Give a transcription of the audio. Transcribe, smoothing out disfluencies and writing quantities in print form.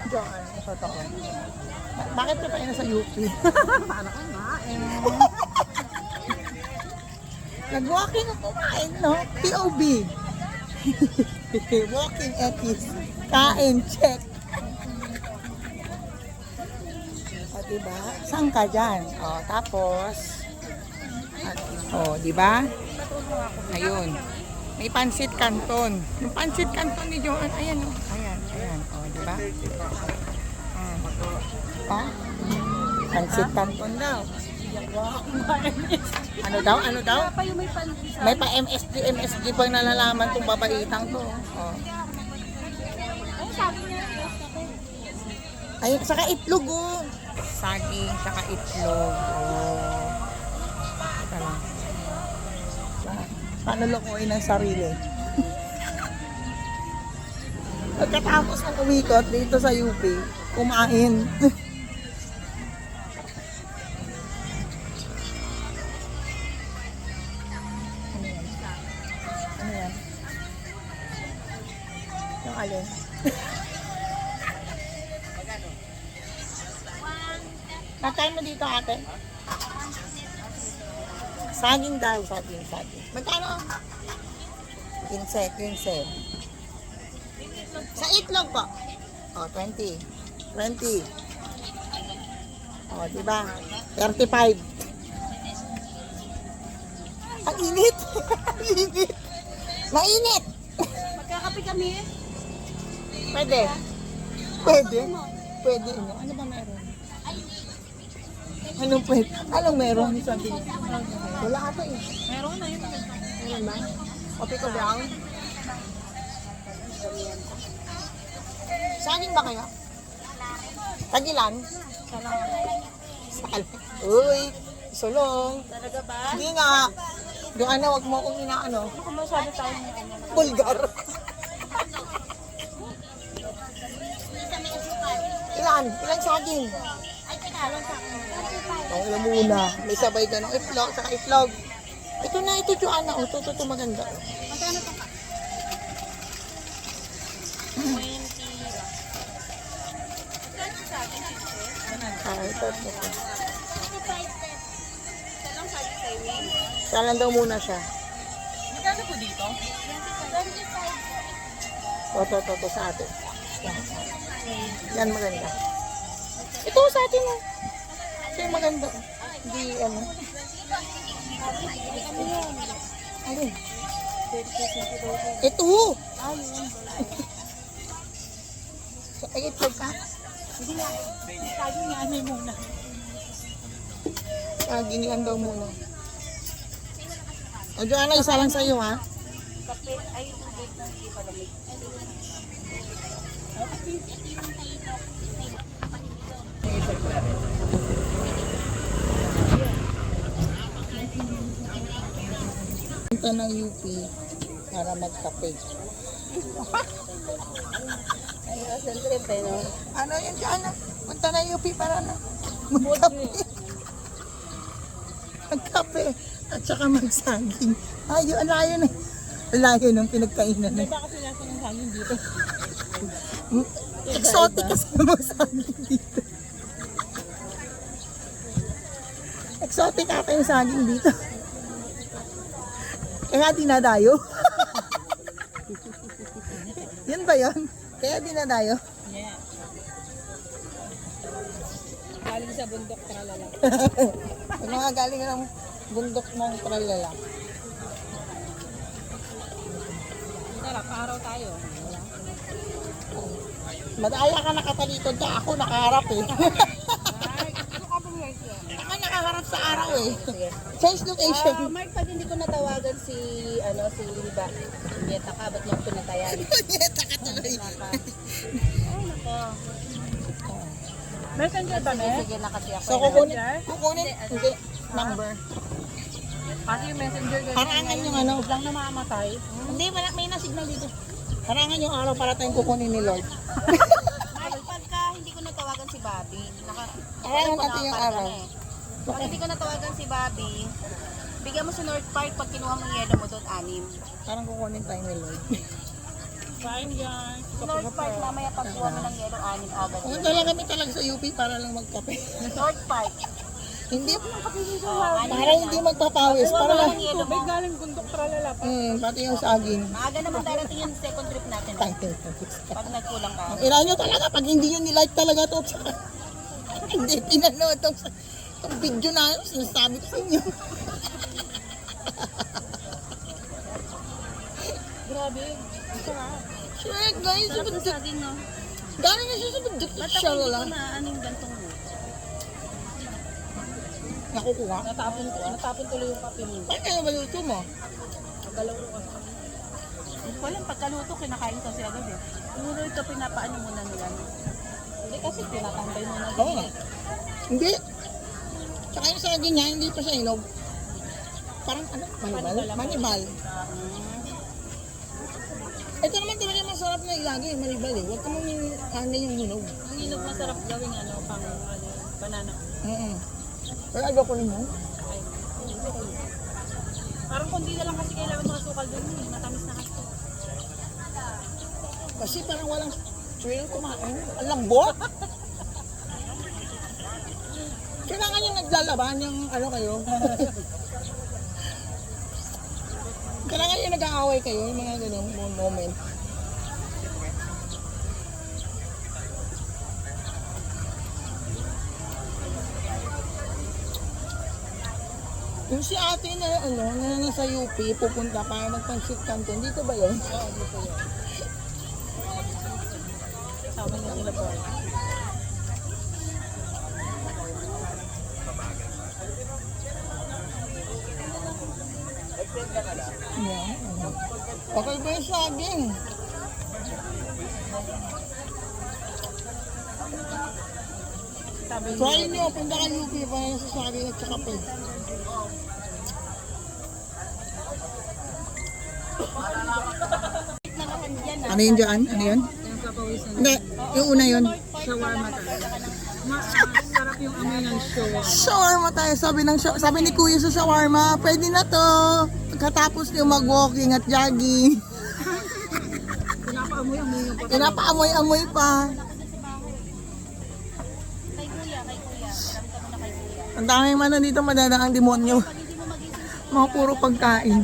Diyan, sa taon. Bakit ka tayo nasa UP? Para kang main. Nag-walking ako kumain, no? POB. Walking etis. Kain, check. O, diba? Saan ka dyan? O, tapos, diba? Ayun. May pansit canton. Yung pansit canton ni Joan, ayan, o. Ayan. O, diba? Pansit canton daw. Ano daw? May pa MSG pang nalalaman tong babaitang to. Oh. Ay, saka itlog oh. Saging, saka itlog. Oh. Ito lang. Paano lokohin ang sarili? Pagkatapos ng umikot dito sa UP, kumain. Alin? Nakain mo dito ate? Saging daw, saging. Magkano? 15. Sa itlog po? O, 20. O, diba? 35. Ang init! Mainit! Magkakape kami eh. Pwede. Ano ba meron? Anong pwede? Anong meron? Sabi niya. Wala ata eh. Meron na yun. Meron ba? Coffee ko brown? Saging ba kaya? Tagilan? Sal. Uy, sulong. Talaga ba? Hindi nga. Doon na, wag mo akong inaano. Kung masyado tayo Bulgar. Ilan saging? Ay, tinalong sa akin. Ang ilan muna. May sabay ka ng itlog, saka itlog. Ito, Joanna. O, ito maganda. Magkano to? 20. Magkano sa akin? Ito. 25 pesos. Isa lang sabi sa wing. Kailan daw muna siya. Magkano po dito? 25. Ito sa atin. Yan maganda. Ito sa atin mo. Ito yung maganda. Hindi ano. Alin? Ito! Ay, itlog ka? Hindi nga. Sabi niya, ano muna. Saging yan daw muna. O, Joanna, isa lang sa'yo, ha? Kape, ay, tubig na hindi pa lamig. Punta ng UP para magkape. Ay, asan trip eh, no? Ano yun, Joanna? Punta ng UP para magkape. Magkape. At saka magsaging. Ay, yun, layo na. Layo ng pinagkainan. May baka sila sa ng hangin dito. Exotic kasi magsaging dito. Exotic ata yung saging dito. Kaya dinadayo. Yun ba yun? Kaya dinadayo? Yeah. Galing sa bundok tralala. Yung mga galing ng bundok ng tralala. Tara, paaraw tayo. Madaya ka nakatalikod ka. Ako nakaharap eh. Ay, gusto ka bumiyay siya. Ako nakaharap sa araw eh. Sige. Change location. Mark, pag hindi ko natawagan si Liba, Beta ka, ba't mo pinatayan? Yeta ka tuloy. Ay, nako. Messenger ba, Sige na kasi ako. So kukunin. Hindi. Number. Kasi yung messenger ganyan. Harangan yung ano. Lang na mamamatay. Hindi, may na-signal dito. Harangan yung araw para tayong kukunin ni Lord. Mark, pagka hindi ko natawagan si Bobby, Harangan natin yung araw. Pag hindi ko natawagan si Bobby, bigyan mo sa North Park pag kinuha mo yung yelo mo doon, 6. Parang kukunin tayo ni Lord. Fine guys. North Park, mamaya pagkuha mo ng yelo, 6 agad. Punta lang kami talaga sa UP para lang magkape. North Park. Hindi, Para para hindi magpapawis. Para lang. ng yelo mo. Galing bundok tralala. Pati yung saging. Maaga naman darating yung second trip natin. Pag nagkulang ka. Ang ina nyo talaga, pag hindi nyo nilike talaga to, hindi pinanood itong video na yun, sinasabi ko sa inyo. Grabe. Shrek, guys, Sarap ng saging, no? gano'n na siya sa video. Ba't Siya ako hindi ko lang. na ano yung gantong mo? Nakukuha. Natapon tuloy yung kape mo. Ay, kaya ba luto mo? Nagalaw ko kasi. Hindi ko alam, pagkaluto, kinakain kasi agad eh. Siguro ito pinapaano muna nila. No? Hindi kasi tinatambay mo na. Oo nga. Hindi. Tsaka yung saging niya, hindi pa siya inog. Parang ano? Manibal? Manibal. Ito naman talaga masarap na ilagay, manibal eh. Huwag ka mong ano yung hinog. Ang inog masarap gawing ano, pang banana. Pero ayaw ko rin mo. Ay, parang konti na lang kasi kailangan makasukal doon eh. Matamis na kasi. Kasi parang walang thrill kumain. Ang lambot. Kailangan yung naglalaban yung ano kayo. Kailangan yung nag-aaway kayo, yung mga ganong moment. Yung si ate na ano, na nasa UP, pupunta para magpansit canton. Dito ba yun? Oo, dito yun. Kasama na sila po. Yeah. Okay ba yung saging? Sabi Try nyo, punta ka UP para sa saging at saka pe. Ano yun dyan? Ano yun? yung kapawisan. Hindi, yung una yun. Shawarma talaga. Masarap yung amoy ng shawarma. Shawarma tayo, sabi ni Kuya sa shawarma, pwede na to. Pagkatapos niyo mag-walking at jogging. Pinapaamoy-amoy yung pati. Pinapaamoy-amoy pa. Kay kuya. Alam ka mo na kay kuya. Ang daming man dito madadaang demonyo. Pag hindi mo magising Mga puro pagkain.